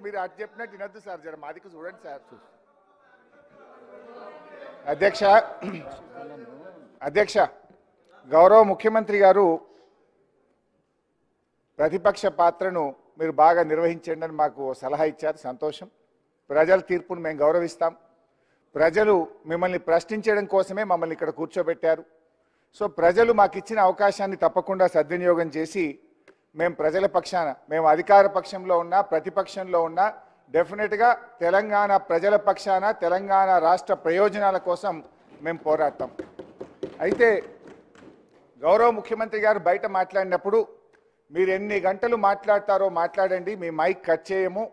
మీరు అటు చెప్పినట్టు వినొద్దు సార్, జర మాదికి చూడండి సార్. అధ్యక్ష గౌరవ ముఖ్యమంత్రి గారు ప్రతిపక్ష పాత్రను మీరు బాగా నిర్వహించండి అని మాకు సలహా ఇచ్చారు, సంతోషం. ప్రజల తీర్పును మేము గౌరవిస్తాం. ప్రజలు మిమ్మల్ని ప్రశ్నించడం కోసమే మమ్మల్ని ఇక్కడ కూర్చోబెట్టారు. సో ప్రజలు మాకు ఇచ్చిన అవకాశాన్ని తప్పకుండా సద్వినియోగం చేసి మేము ప్రజల పక్షాన, మేము అధికార పక్షంలో ఉన్నా ప్రతిపక్షంలో ఉన్నా డెఫినెట్గా తెలంగాణ ప్రజల పక్షాన తెలంగాణ రాష్ట్ర ప్రయోజనాల కోసం మేము పోరాడతాం. అయితే గౌరవ ముఖ్యమంత్రి గారు బయట మాట్లాడినప్పుడు మీరు ఎన్ని గంటలు మాట్లాడతారో మాట్లాడండి, మీ మైక్ కట్ చేయము,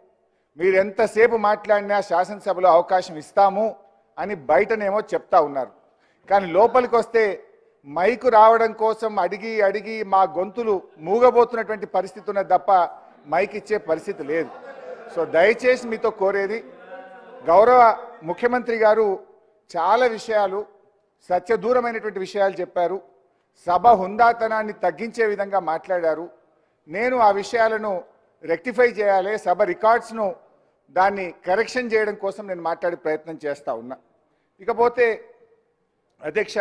మీరు ఎంతసేపు మాట్లాడినా శాసనసభలో అవకాశం ఇస్తాము అని బయటనేమో చెప్తా ఉన్నారు. కానీ లోపలికి వస్తే మైకు రావడం కోసం అడిగి అడిగి మా గొంతులు మూగబోతున్నటువంటి పరిస్థితి ఉన్నది తప్ప మైక్ ఇచ్చే పరిస్థితి లేదు. సో దయచేసి మీతో కోరేది, గౌరవ ముఖ్యమంత్రి గారు చాలా విషయాలు సత్యదూరమైనటువంటి విషయాలు చెప్పారు, సభ హుందాతనాన్ని తగ్గించే విధంగా మాట్లాడారు. నేను ఆ విషయాలను రెక్టిఫై చేయాలి, సభ రికార్డ్స్ను దాన్ని కరెక్షన్ చేయడం కోసం నేను మాట్లాడే ప్రయత్నం చేస్తూ ఉన్నా. ఇకపోతే అధ్యక్ష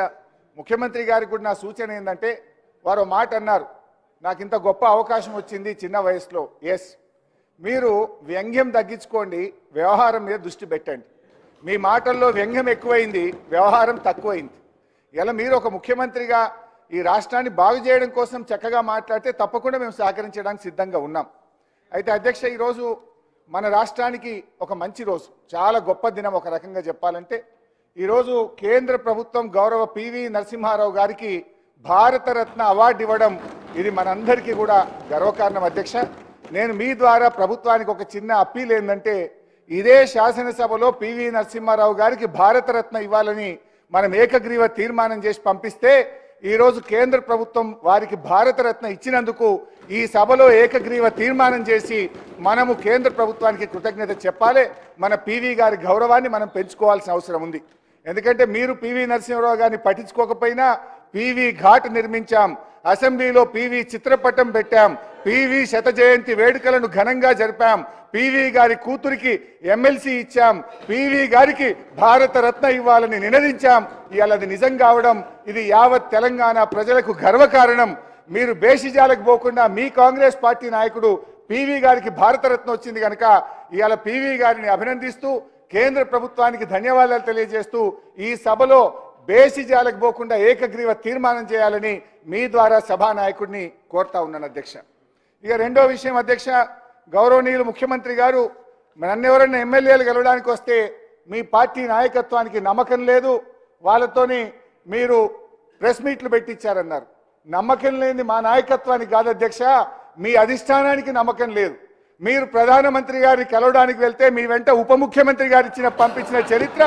ముఖ్యమంత్రి గారికి కూడా నా సూచన ఏంటంటే, వారు మాట అన్నారు, నాకు ఇంత గొప్ప అవకాశం వచ్చింది చిన్న వయసులో. ఎస్, మీరు వ్యంగ్యం తగ్గించుకోండి, వ్యవహారం మీద దృష్టి పెట్టండి. మీ మాటల్లో వ్యంగ్యం ఎక్కువైంది, వ్యవహారం తక్కువైంది. ఇలా మీరు ఒక ముఖ్యమంత్రిగా ఈ రాష్ట్రాన్ని బాగు చేయడం కోసం చక్కగా మాట్లాడితే తప్పకుండా మేము సహకరించడానికి సిద్ధంగా ఉన్నాం. అయితే అధ్యక్ష ఈరోజు మన రాష్ట్రానికి ఒక మంచి రోజు, చాలా గొప్ప దినం. ఒక రకంగా చెప్పాలంటే ఈరోజు కేంద్ర ప్రభుత్వం గౌరవ పివి నరసింహారావు గారికి భారతరత్న అవార్డు ఇవ్వడం ఇది మనందరికీ కూడా గర్వకారణం. అధ్యక్ష నేను మీ ద్వారా ప్రభుత్వానికి ఒక చిన్న అప్పీల్ ఏంటంటే, ఇదే శాసనసభలో పివి నరసింహారావు గారికి భారతరత్న ఇవ్వాలని మనం ఏకగ్రీవ తీర్మానం చేసి పంపిస్తే ఈరోజు కేంద్ర ప్రభుత్వం వారికి భారతరత్న ఇచ్చినందుకు ఈ సభలో ఏకగ్రీవ తీర్మానం చేసి మనము కేంద్ర ప్రభుత్వానికి కృతజ్ఞత చెప్పాలి. మన పివి గారి గౌరవాన్ని మనం పెంచుకోవాల్సిన అవసరం ఉంది. ఎందుకంటే మీరు పివి నరసింహారావు గారిని పట్టించుకోకపోయినా పివి ఘాట్ నిర్మించాం, అసెంబ్లీలో పివి చిత్రపటం పెట్టాం, పివి శత జయంతి వేడుకలను ఘనంగా జరిపాం, పివి గారి కూతురికి ఎమ్మెల్సీ ఇచ్చాం, పివి గారికి భారతరత్న ఇవ్వాలని నినదించాం. ఇవాళ అది నిజం కావడం ఇది యావత్ తెలంగాణ ప్రజలకు గర్వకారణం. మీరు బేషిజాలకు పోకుండా మీ కాంగ్రెస్ పార్టీ నాయకుడు పివి గారికి భారతరత్న వచ్చింది కనుక ఇవాళ పివి గారిని అభినందిస్తూ కేంద్ర ప్రభుత్వానికి ధన్యవాదాలు తెలియజేస్తూ ఈ సభలో బేషిజాలకు పోకుండా ఏకగ్రీవ తీర్మానం చేయాలని మీ ద్వారా సభా నాయకుడిని కోరుతా ఉన్నాను అధ్యక్ష. ఇక రెండో విషయం అధ్యక్ష, గౌరవనీయులు ముఖ్యమంత్రి గారు నన్నెవరన్నా ఎమ్మెల్యేలు గెలవడానికి వస్తే మీ పార్టీ నాయకత్వానికి నమ్మకం లేదు, వాళ్ళతోని మీరు ప్రెస్ మీట్లు పెట్టించారన్నారు. నమ్మకం లేని మా నాయకత్వానికి కాదు అధ్యక్ష, మీ అధిష్టానానికి నమ్మకం లేదు. మీరు ప్రధానమంత్రి గారిని కలవడానికి వెళ్తే మీ వెంట ఉప ముఖ్యమంత్రి గారు పంపించిన చరిత్ర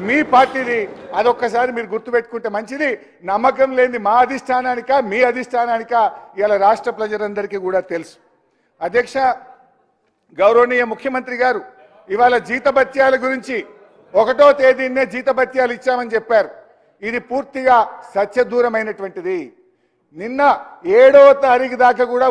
మీ పార్టీది. అదొక్కసారి మీరు గుర్తుపెట్టుకుంటే మంచిది. నమ్మకం లేని మా అధిష్టానానిక మీ అధిష్టానానిక ఇలా రాష్ట్ర ప్రజలందరికీ కూడా తెలుసు. అధ్యక్ష గౌరవనీయ ముఖ్యమంత్రి గారు ఇవాళ జీతభత్యాల గురించి 1వ తేదీనే జీతభత్యాలు ఇచ్చామని చెప్పారు. ఇది పూర్తిగా సత్యదూరమైనటువంటిది. నిన్న 7వ తారీఖు దాకా కూడా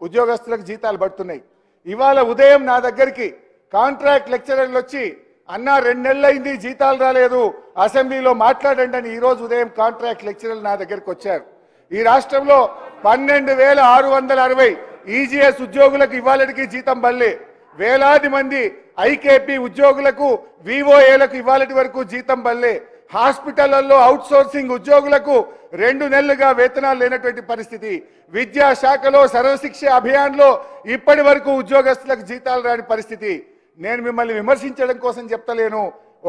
ఉద్యోగస్తులకు జీతాలు పడుతున్నాయి. ఇవాళ ఉదయం నా దగ్గరికి కాంట్రాక్ట్ లెక్చరర్లు వచ్చి అన్నా 2 నెలలైంది జీతాలు రాలేదు, అసెంబ్లీలో మాట్లాడండి అని ఈరోజు ఉదయం కాంట్రాక్ట్ లెక్చరర్లు నా దగ్గరికి వచ్చారు. ఈ రాష్ట్రంలో 12,660 ఈజీఎస్ ఉద్యోగులకు ఇవాళకి జీతం బల్లే, వేలాది మంది ఐకేపీ ఉద్యోగులకు వివోఏలకు ఇవాళటి వరకు జీతం బల్లే, హాస్పిటళ్లలో అవుట్ సోర్సింగ్ ఉద్యోగులకు 2 నెలలుగా వేతనాలు లేనటువంటి పరిస్థితి, విద్యాశాఖలో సర్వశిక్ష అభియాన్లో ఇప్పటి వరకు ఉద్యోగస్తులకు జీతాలు రాని పరిస్థితి. నేను మిమ్మల్ని విమర్శించడం కోసం చెప్తలేను,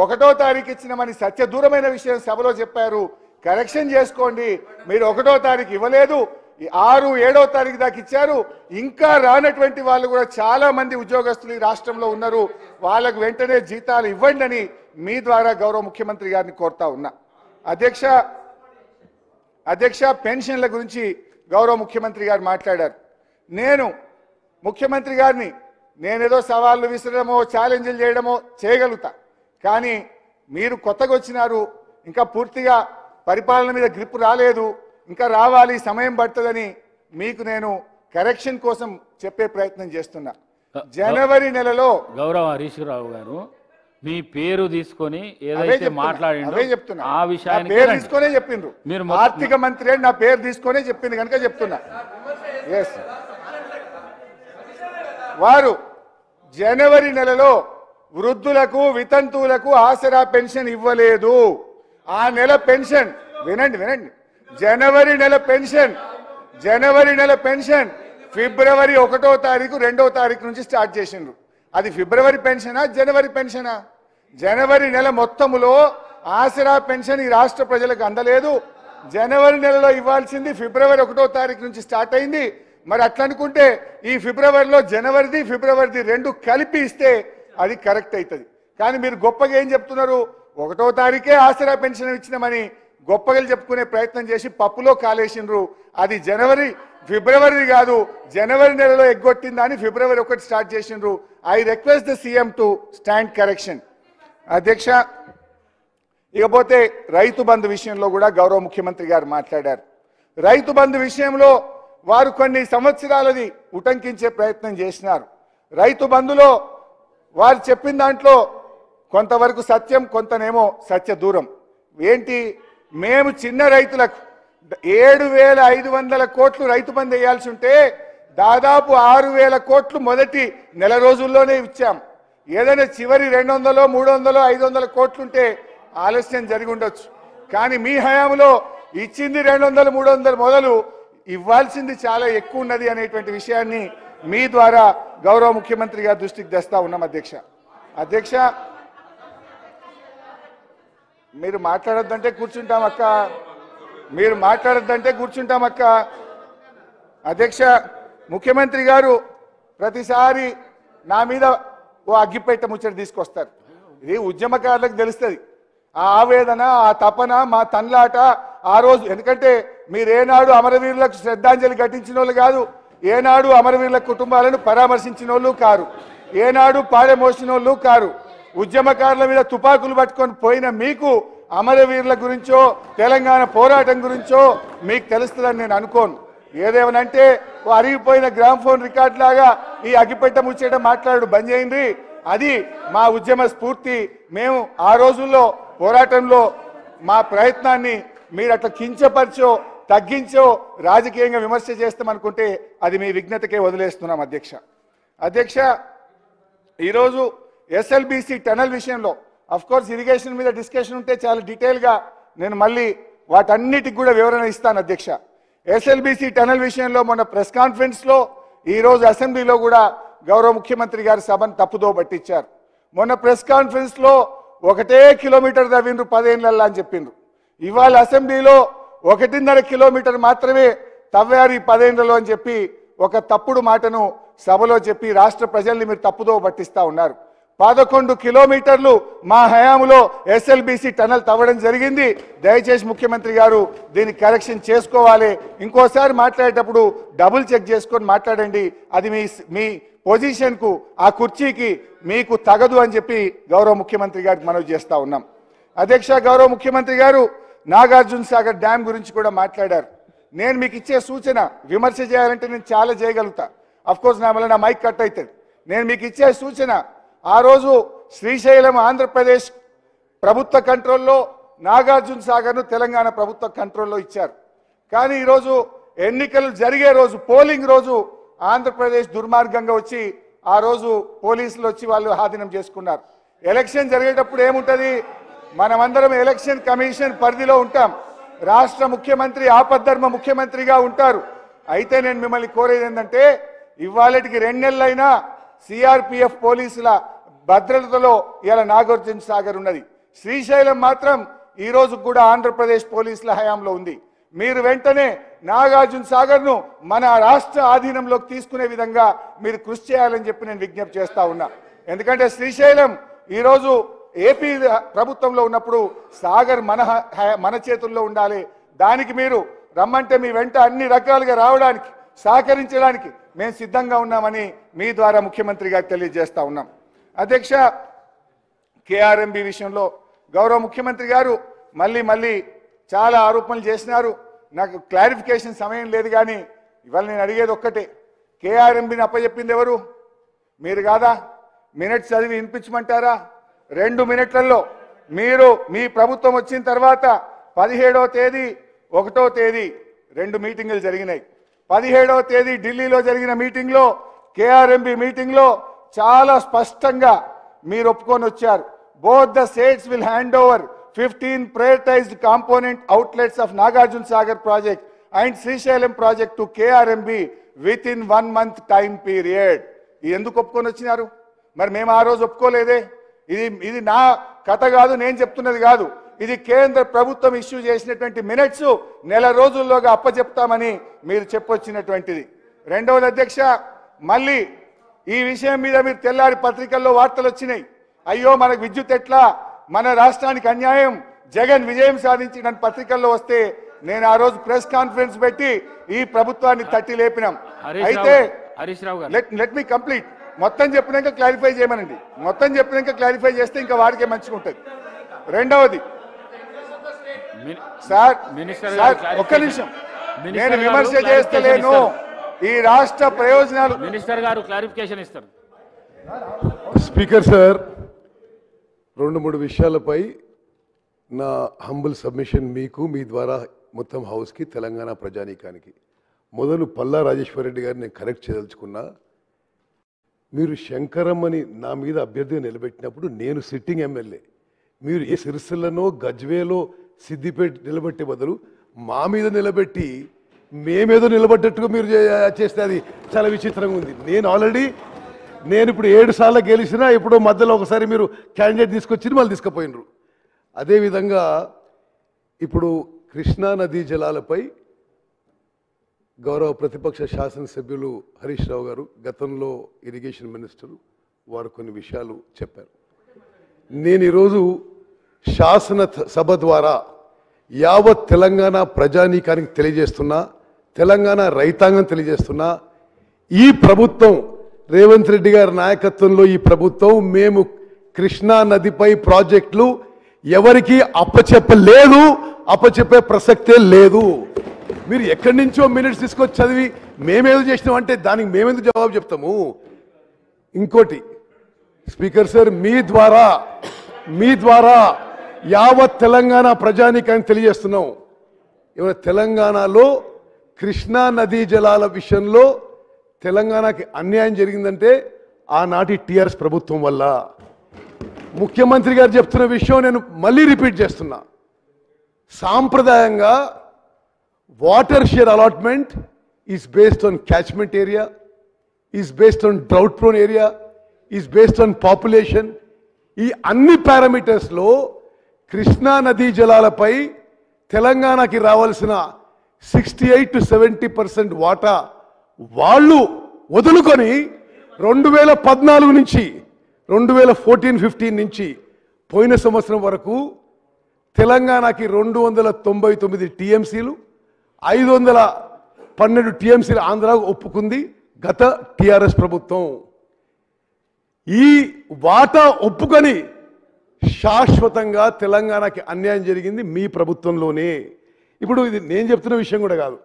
1వ తారీఖు ఇచ్చినామని సత్యదూరమైన విషయం సభలో చెప్పారు, కరెక్షన్ చేసుకోండి. మీరు 1వ తారీఖు ఇవ్వలేదు, 6, 7వ తారీఖు దాకా ఇచ్చారు. ఇంకా రానటువంటి వాళ్ళు కూడా చాలా మంది ఉద్యోగస్తులు ఈ రాష్ట్రంలో ఉన్నారు, వాళ్ళకు వెంటనే జీతాలు ఇవ్వండి అని మీ ద్వారా గౌరవ ముఖ్యమంత్రి గారిని కోరుతా ఉన్నా. అధ్యక్ష పెన్షన్ల గురించి గౌరవ ముఖ్యమంత్రి గారు మాట్లాడారు. నేను ముఖ్యమంత్రి గారిని నేనేదో సవాళ్ళు విసరడమో ఛాలెంజ్లు చేయడమో చేయగలుగుతా, కానీ మీరు కొత్తగా వచ్చినారు, ఇంకా పూర్తిగా పరిపాలన మీద గ్రిప్ రాలేదు, ఇంకా రావాలి, సమయం పడుతుందని మీకు నేను కరెక్షన్ కోసం చెప్పే ప్రయత్నం చేస్తున్నా. జనవరి నెలలో గౌరవ హరీష్ రావు గారు మీ పేరు తీసుకొని ఏదైతే మాట్లాడిండో ఆ విషయాన్ని పేరు తీసుకొనే చెప్పిండ్రు. మీరు ఆర్థిక మంత్రి అని నా పేరు తీసుకొనే చెప్పింది కనుక చెప్తున్నా. ఎస్, వారు జనవరి నెలలో వృద్ధులకు వితంతువులకు ఆసరా పెన్షన్ ఇవ్వలేదు. ఆ నెల పెన్షన్ వినండి జనవరి నెల పెన్షన్ ఫిబ్రవరి 1వ తారీఖు 2వ తారీఖు నుంచి స్టార్ట్ చేసిండ్రు. అది ఫిబ్రవరి పెన్షనా జనవరి పెన్షనా? జనవరి నెల మొత్తములో ఆసరా పెన్షన్ ఈ రాష్ట్ర ప్రజలకు అందలేదు. జనవరి నెలలో ఇవ్వాల్సింది ఫిబ్రవరి 1వ తారీఖు నుంచి స్టార్ట్ అయింది. మరి అట్లా అనుకుంటే ఈ ఫిబ్రవరిలో జనవరిది ఫిబ్రవరిది 2 కలిపి ఇస్తే అది కరెక్ట్ అవుతుంది. కానీ మీరు గొప్పగా ఏం చెప్తున్నారు? 1వ తారీఖే ఆసరా పెన్షన్ ఇచ్చినామని గొప్పగా చెప్పుకునే ప్రయత్నం చేసి పప్పులో కాలేసిండ్రు. అది ఫిబ్రవరి కాదు, జనవరి నెలలో ఎగ్గొట్టిందని ఫిబ్రవరి 1 స్టార్ట్ చేసిండ్రు. I request the CM to stand correction. అధ్యక్ష, ఇకపోతే రైతు బంధు విషయంలో కూడా గౌరవ ముఖ్యమంత్రి గారు మాట్లాడారు. రైతు బంధు విషయంలో వారు కొన్ని సంవత్సరాలది ఉటంకించే ప్రయత్నం చేసినారు. రైతు బంధులో వారు చెప్పిన దాంట్లో కొంతవరకు సత్యం, కొంతనేమో సత్య దూరం. ఏంటి? మేము చిన్న రైతులకు 7,500 కోట్లు రైతు బంధు వేయాల్సి ఉంటే దాదాపు 6,000 కోట్లు మొదటి నెల రోజుల్లోనే ఇచ్చాం. ఏదైనా చివరి 200, 300, 500 కోట్లుంటే ఆలస్యం జరిగి ఉండొచ్చు. కానీ మీ హయాంలో ఇచ్చింది 200, 300 మొదలు ఇవ్వాల్సింది చాలా ఎక్కువ ఉన్నది అనేటువంటి విషయాన్ని మీ ద్వారా గౌరవ ముఖ్యమంత్రి గారి దృష్టికి తెస్తా ఉన్నాం. అధ్యక్ష మీరు మాట్లాడొద్దంటే కూర్చుంటాం అక్క. అధ్యక్ష, ముఖ్యమంత్రి గారు ప్రతిసారి నా మీద ఓ అగ్గిపెట్ట ముచ్చట తీసుకొస్తారు. ఇది ఉద్యమకారులకు తెలుస్తుంది ఆ ఆవేదన, ఆ తపన, మా తన్లాట ఆ రోజు. ఎందుకంటే మీరేనాడు అమరవీరులకు శ్రద్ధాంజలి ఘటించిన వాళ్ళు కాదు, ఏనాడు అమరవీరుల కుటుంబాలను పరామర్శించిన వాళ్ళు కారు, ఏనాడు పాడెమోసిన వాళ్ళు కారు. ఉద్యమకారుల మీద తుపాకులు పట్టుకొని పోయిన మీకు అమరవీరుల గురించో తెలంగాణ పోరాటం గురించో మీకు తెలుస్తుందని నేను అనుకోను. ఏదేమనంటే అరిగిపోయిన గ్రామ్ఫోన్ రికార్డ్ లాగా ఈ అగ్గిపెట్ట ముచ్చేట మాట్లాడు బంద్ చేయండి. అది మా ఉద్యమ స్ఫూర్తి. మేము ఆ రోజుల్లో పోరాటంలో మా ప్రయత్నాన్ని మీరు అట్లా కించపరిచో తగ్గించో రాజకీయంగా విమర్శ చేస్తామనుకుంటే అది మీ విజ్ఞతకే వదిలేస్తున్నాం. అధ్యక్ష, ఈరోజు ఎస్ఎల్బిసి టనల్ విషయంలో అఫ్ కోర్స్ ఇరిగేషన్ మీద డిస్కషన్ ఉంటే చాలా డీటెయిల్గా నేను మళ్ళీ వాటన్నిటికి కూడా వివరణ ఇస్తాను. అధ్యక్ష, ఎస్ఎల్బిసి టనల్ విషయంలో మొన్న ప్రెస్ కాన్ఫరెన్స్లో ఈరోజు అసెంబ్లీలో కూడా గౌరవ ముఖ్యమంత్రి గారి సభను తప్పుదో పట్టించారు. మొన్న ప్రెస్ కాన్ఫరెన్స్లో 1 కిలోమీటర్ తవ్విండ్రు 10 ఏళ్ళల్లో అని చెప్పిండ్రు. ఇవాళ అసెంబ్లీలో 1.5 కిలోమీటర్ మాత్రమే తవ్వారు ఈ 10 ఏళ్లలో అని చెప్పి ఒక తప్పుడు మాటను సభలో చెప్పి రాష్ట్ర ప్రజల్ని మీరు తప్పుదో పట్టిస్తా ఉన్నారు. 11 కిలోమీటర్లు మా హయాంలో ఎస్ఎల్బిసి టనల్ తవ్వడం జరిగింది. దయచేసి ముఖ్యమంత్రి గారు దీన్ని కరెక్షన్ చేసుకోవాలి. ఇంకోసారి మాట్లాడేటప్పుడు డబుల్ చెక్ చేసుకొని మాట్లాడండి. అది మీ పొజిషన్కు, ఆ కుర్చీకి మీకు తగదు అని చెప్పి గౌరవ ముఖ్యమంత్రి గారికి మనవి చేస్తా ఉన్నాం. అధ్యక్ష, గౌరవ ముఖ్యమంత్రి గారు నాగార్జున సాగర్ డ్యామ్ గురించి కూడా మాట్లాడారు. నేను మీకు ఇచ్చే సూచన, విమర్శ చేయాలంటే నేను చాలా చేయగలుగుతా. అఫ్ కోర్స్ నా వల్ల నా మైక్ కట్ అవుతుంది. నేను మీకు ఇచ్చే సూచన, ఆ రోజు శ్రీశైలం ఆంధ్రప్రదేశ్ ప్రభుత్వ కంట్రోల్లో, నాగార్జున సాగర్ను తెలంగాణ ప్రభుత్వ కంట్రోల్లో ఇచ్చారు. కానీ ఈరోజు ఎన్నికలు జరిగే రోజు, పోలింగ్ రోజు ఆంధ్రప్రదేశ్ దుర్మార్గంగా వచ్చి ఆ రోజు పోలీసులు వచ్చి వాళ్ళు ఆధీనం చేసుకున్నారు. ఎలక్షన్ జరిగేటప్పుడు ఏముంటుంది? మనమందరం ఎలక్షన్ కమిషన్ పరిధిలో ఉంటాం. రాష్ట్ర ముఖ్యమంత్రి ఆపద్ధర్మ ముఖ్యమంత్రిగా ఉంటారు. అయితే నేను మిమ్మల్ని కోరేది ఏంటంటే, ఇవాళటికి 2 నెలలైనా సిఆర్పిఎఫ్ పోలీసుల భద్రతలో ఇలా నాగార్జున సాగర్ ఉన్నది. శ్రీశైలం మాత్రం ఈ రోజు కూడా ఆంధ్రప్రదేశ్ పోలీసుల హయాంలో ఉంది. మీరు వెంటనే నాగార్జున సాగర్ను మన రాష్ట్ర ఆధీనంలోకి తీసుకునే విధంగా మీరు కృషి చేయాలని చెప్పి నేను విజ్ఞప్తి చేస్తా ఉన్నా. ఎందుకంటే శ్రీశైలం ఈరోజు ఏపీ ప్రభుత్వంలో ఉన్నప్పుడు సాగర్ మన చేతుల్లో ఉండాలి. దానికి మీరు రమ్మంటే మీ వెంట అన్ని రకాలుగా రావడానికి, సహకరించడానికి మేము సిద్ధంగా ఉన్నామని మీ ద్వారా ముఖ్యమంత్రి గారికి తెలియజేస్తా ఉన్నాం. అధ్యక్ష, కేఆర్ఎంబి విషయంలో గౌరవ ముఖ్యమంత్రి గారు మళ్ళీ చాలా ఆరోపణలు చేసినారు. నాకు క్లారిఫికేషన్ సమయం లేదు. కానీ ఇవాళ నేను అడిగేది ఒక్కటే, కేఆర్ఎంబిని అప్పచెప్పింది ఎవరు? మీరు కాదా మినిట్స్ చదివి వినిపించమంటారా? 2 మినిట్లలో మీరు మీ ప్రభుత్వం వచ్చిన తర్వాత 17వ తేదీ 1వ తేదీ 2 మీటింగులు జరిగినాయి. 17వ తేదీ ఢిల్లీలో జరిగిన మీటింగ్లో కేఆర్ఎంబి మీటింగ్లో చాలా స్పష్టంగా మీరు ఒప్పుకొని వచ్చారు. Both the states will hand over 15 prioritized component outlets of Nagarjuna Sagar project and Srisailam project to KRMB within 1 month time period. ఇది ఎందుకు ఒప్పుకొని వచ్చినారు? మరి మేము ఆ రోజు ఒప్పుకోలేదే. ఇది నా కథ కాదు, నేను చెప్తున్నది కాదు. ఇది కేంద్ర ప్రభుత్వం ఇష్యూ చేసినటువంటి మినిట్స్ నెల రోజుల్లోగా అప్పచెప్తామని మీరు చెప్పొచ్చినటువంటిది. రెండవది అధ్యక్ష, మళ్ళీ ఈ విషయం మీద మీరు తెల్లారి పత్రికల్లో వార్తలు వచ్చినాయి. అయ్యో మనకు విద్యుత్ ఎట్లా, మన రాష్ట్రానికి అన్యాయం, జగన్ విజయం సాధించిన పత్రికల్లో వస్తే నేను ఆ రోజు ప్రెస్ కాన్ఫరెన్స్ పెట్టి ఈ ప్రభుత్వాన్ని తట్టి లేపినాం. అయితే లెట్ మీ కంప్లీట్. మొత్తం చెప్పినాక క్లారిఫై చేయమనండి. మొత్తం చెప్పినాక క్లారిఫై చేస్తే ఇంకా వాడికే మంచిగా ఉంటుంది. రెండవది సార్ ఒక్క నిమిషం, నేను విమర్శ చేస్తలేను. ఈ రాష్ట్ర ప్రయోజనాలు మినిస్టర్ గారు క్లారిఫికేషన్ ఇస్తారు. స్పీకర్ సార్, 2-3 విషయాలపై నా హంబుల్ సబ్మిషన్ మీకు, మీ ద్వారా మొత్తం హౌస్కి, తెలంగాణ ప్రజానీకానికి. మొదలు పల్లా రాజేశ్వర రెడ్డి గారిని నేను కరెక్ట్ చేయదలుచుకున్నా. మీరు శంకరమ్మని నా మీద అభ్యర్థిగా నిలబెట్టినప్పుడు నేను సిట్టింగ్ ఎమ్మెల్యే. మీరు ఏ సిరిసిల్లలో, గజ్వేలో, సిద్దిపేట నిలబెట్టే బదులు మా మీద నిలబెట్టి మేమేదో నిలబడ్డట్టుగా మీరు చేస్తే అది చాలా విచిత్రంగా ఉంది. నేను ఇప్పుడు 7 సార్లు గెలిచినా ఎప్పుడో మధ్యలో ఒకసారి మీరు క్యాండిడేట్ తీసుకొచ్చి మళ్ళీ తీసుకుపోయినరు. అదేవిధంగా ఇప్పుడు కృష్ణా నదీ జలాలపై గౌరవ ప్రతిపక్ష శాసనసభ్యులు హరీష్ రావు గారు, గతంలో ఇరిగేషన్ మినిస్టరు, వారు కొన్ని విషయాలు చెప్పారు. నేను ఈరోజు శాసన సభ ద్వారా యావత్ తెలంగాణ ప్రజానీకానికి తెలియజేస్తున్నా, తెలంగాణ రైతాంగం తెలియజేస్తున్నా, ఈ ప్రభుత్వం రేవంత్ రెడ్డి గారి నాయకత్వంలో ఈ ప్రభుత్వం మేము కృష్ణా నదిపై ప్రాజెక్టులు ఎవరికి అప్పచెప్పలేదు, అప్పచెప్పే ప్రసక్తే లేదు. మీరు ఎక్కడి నుంచో మినిట్స్ తీసుకొచ్చి చదివి మేమేదో చేసినాం అంటే దానికి మేమెందుకు జవాబు చెప్తాము? ఇంకోటి స్పీకర్ సార్, మీ ద్వారా యావత్ తెలంగాణ ప్రజానీకానికి తెలియజేస్తున్నాం. ఏమైనా తెలంగాణలో కృష్ణా నదీ జలాల విషయంలో తెలంగాణకి అన్యాయం జరిగిందంటే ఆనాటి టీఆర్ఎస్ ప్రభుత్వం వల్ల. ముఖ్యమంత్రి గారు చెప్తున్న విషయం నేను మళ్ళీ రిపీట్ చేస్తున్నా. సాంప్రదాయంగా water share allotment is based on catchment area, is based on drought prone area, is based on population. ఈ అన్ని పారామీటర్స్లో కృష్ణా నదీ జలాలపై తెలంగాణకి రావాల్సిన 68 to 70% వాటా వాళ్ళు వదులుకొని 2014 నుంచి 2014-15 నుంచి పోయిన సంవత్సరం వరకు తెలంగాణకి 299 టీఎంసీలు, 512 టీఎంసీలు ఆంధ్రాకు ఒప్పుకుంది గత టీఆర్ఎస్ ప్రభుత్వం. ఈ వాటా ఒప్పుకొని శాశ్వతంగా తెలంగాణకి అన్యాయం జరిగింది మీ ప్రభుత్వంలోనే. ఇప్పుడు ఇది నేను చెప్తున్న విషయం కూడా కాదు.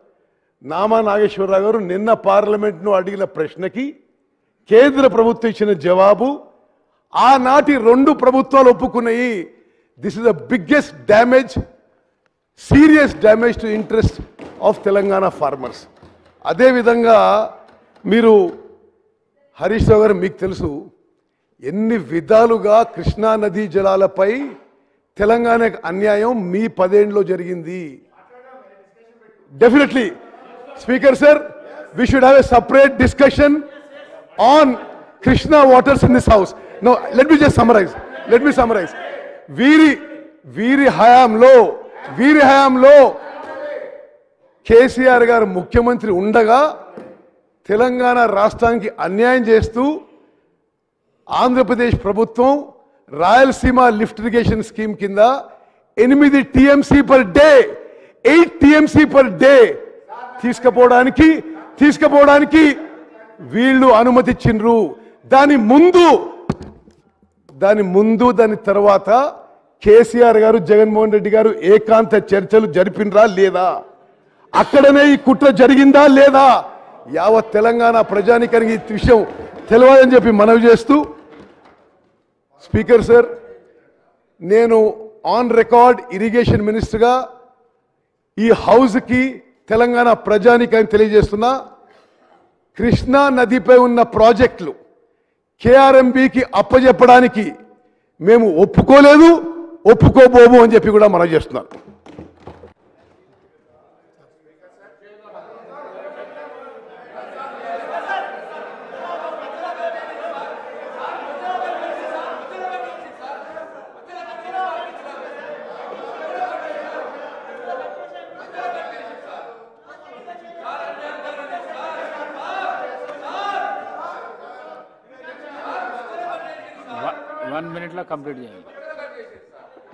నామా నాగేశ్వరరావు గారు నిన్న పార్లమెంట్ను అడిగిన ప్రశ్నకి కేంద్ర ప్రభుత్వం ఇచ్చిన జవాబు ఆనాటి 2 ప్రభుత్వాలు ఒప్పుకున్నాయి. This is the biggest damage, serious damage to interest of Telangana farmers. అదేవిధంగా మీరు హరీష్ రావు గారు, మీకు తెలుసు ఎన్ని విధాలుగా కృష్ణా నదీ జలాలపై తెలంగాణకు అన్యాయం మీ 10 ఏళ్లలో జరిగింది. Definitely speaker sir, we should have a separate discussion on Krishna waters in this house. No, let me just summarize. వీరి హయాంలో కేసీఆర్ గారు ముఖ్యమంత్రి ఉండగా తెలంగాణ రాష్ట్రానికి అన్యాయం చేస్తూ ఆంధ్రప్రదేశ్ ప్రభుత్వం రాయలసీమ లిఫ్ట్ ఇరిగేషన్ స్కీమ్ కింద 8 TMC per day, 8 TMC per day తీసుకుపోవడానికి వీళ్ళు అనుమతిచ్చిండ్రు. దాని తర్వాత కేసీఆర్ గారు, జగన్మోహన్ రెడ్డి గారు ఏకాంత చర్చలు జరిపినరా లేదా? అక్కడనే ఈ కుట్ర జరిగిందా లేదా? యావత్ తెలంగాణ ప్రజానికానికి ఈ విషయం తెలియదని చెప్పి మనవి చేస్తూ, స్పీకర్ సార్, నేను ఆన్ రికార్డ్ ఇరిగేషన్ మినిస్టర్గా ఈ హౌస్కి తెలంగాణ ప్రజానికాన్ని తెలియజేస్తున్నా, కృష్ణా నదిపై ఉన్న ప్రాజెక్టులు కేఆర్ఎంబికి అప్పజెప్పడానికి మేము ఒప్పుకోలేదు, ఒప్పుకోబోము అని చెప్పి కూడా మనం చేస్తున్నాం. వన్ మినిట్లో కంప్లీట్ చేయండి.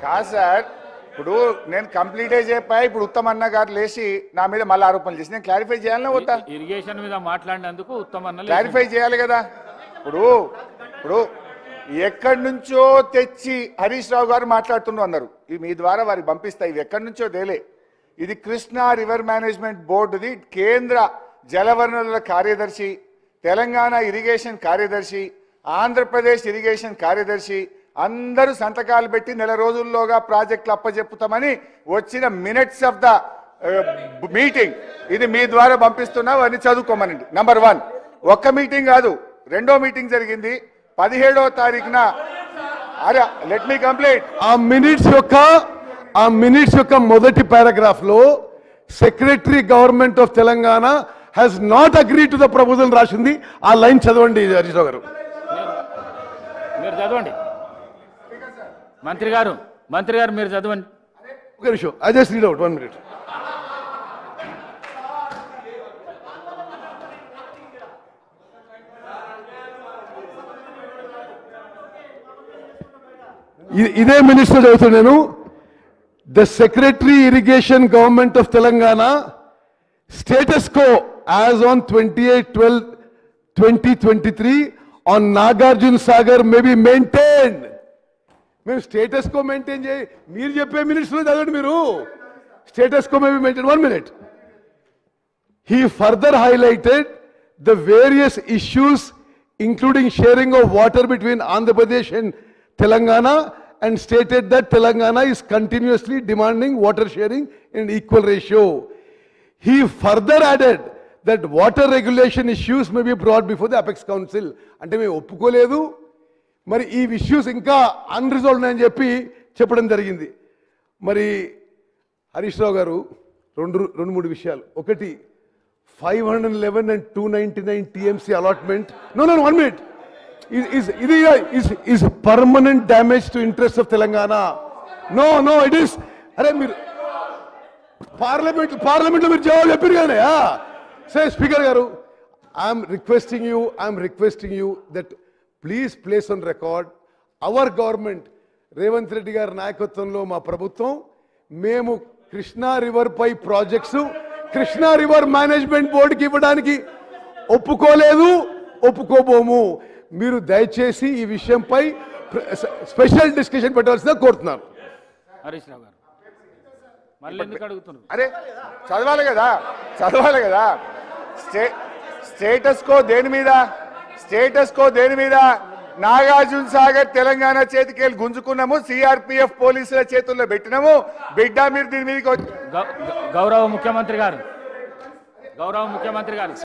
కాదు సార్, ఇప్పుడు నేను కంప్లీటే చెప్పాయి. ఇప్పుడు ఉత్తమ్ అన్న గారు లేచి నా మీద మళ్ళీ ఆరోపణలు చేసి నేను క్లారిఫై చేయాలనే వద్దా? ఇరిగేషన్ మీద మాట్లాడినందుకు ఉత్తమ్ అన్న క్లారిఫై చేయాలి కదా. ఇప్పుడు ఇప్పుడు ఎక్కడి నుంచో తెచ్చి హరీష్ రావు గారు మాట్లాడుతున్నారు అన్నారు. ఇవి మీ ద్వారా వారికి పంపిస్తాయి. ఇవి ఎక్కడి నుంచో తేలే. ఇది కృష్ణా రివర్ మేనేజ్మెంట్ బోర్డుది కేంద్ర జలవనరుల కార్యదర్శి, తెలంగాణ ఇరిగేషన్ కార్యదర్శి, ఆంధ్రప్రదేశ్ ఇరిగేషన్ కార్యదర్శి అందరూ సంతకాలు పెట్టి నెల రోజుల్లోగా ప్రాజెక్టులు అప్పచెప్పుతామని వచ్చిన మినిట్స్ ఆఫ్ ద మీటింగ్ ఇది మీ ద్వారా పంపిస్తున్నావు అని చదువుకోమనండి. నంబర్ 1. ఒక్క మీటింగ్ కాదు, రెండో మీటింగ్ జరిగింది 17వ తారీఖున. అరే లెట్ మీ కంప్లీట్. ఆ మినిట్స్ యొక్క మొదటి పారాగ్రాఫ్ లో secretary government of Telangana has not agree to the proposal రాసింది. ఆ లైన్ చదవండి హరీష్ రావు గారు. మీరు చదవండి. మంత్రి గారు మీరు చదవండి. ఒక నిమిషం, I just read out 1 minute. ఇదే మినిస్టర్ చదువుతున్నాను. The secretary irrigation government of Telangana status quo as on 28/12/2023 on Nagarjuna Sagar may be maintained. మేము స్టేటస్ కో మెయింటైన్ చేయి, మీరు చెప్పే మినిస్టర్ చదవండి. మీరు status quo may be maintain. 1 minute. He further highlighted the various issues including sharing of water between Andhra Pradesh and Telangana and stated that Telangana is continuously demanding water sharing in equal ratio. He further added that water regulation issues may be brought before the Apex Council. అంటే మేము ఒప్పుకోలేదు, మరి ఈ issues ఇంకా అన్రిజాల్వ్ ఉన్నాయని చెప్పి చెప్పడం జరిగింది. మరి హరీష్ రావు గారు రెండు మూడు విషయాలు. ఒకటి 511 and 299 TMC allotment. No, 1 minute. Is permanent damage to interest of Telangana. No, it is. అరే మీరు పార్లమెంట్లో మీరు జవాబు చెప్పారు కానీ సరే స్పీకర్ గారు, I'm requesting you that please place on record our government, Revanth Reddy గారి నాయకత్వంలో మా ప్రభుత్వం మేము కృష్ణా రివర్ పై ప్రాజెక్ట్స్ కృష్ణా రివర్ మేనేజ్మెంట్ బోర్డుకి ఇవ్వడానికి ఒప్పుకోలేదు, ఒప్పుకోబోము. మీరు దయచేసి ఈ విషయంపై స్పెషల్ డిస్కషన్ పెట్టాల్సిందిగా కోరుతున్నాను. హరీష్ రావు గారు మళ్ళీ ఎందుకు అడుగుతున్నారు? అరే చదవాలి కదా. స్టేటస్ కో దేని మీద నాగార్జున సాగర్ తెలంగాణ చేతికి గుంజుకున్నాము, సిఆర్పిఎఫ్ పోలీసుల చేతుల్లో పెట్టినాము. బిడ్డ మీరు దీని మీద గౌరవ ముఖ్యమంత్రి గారు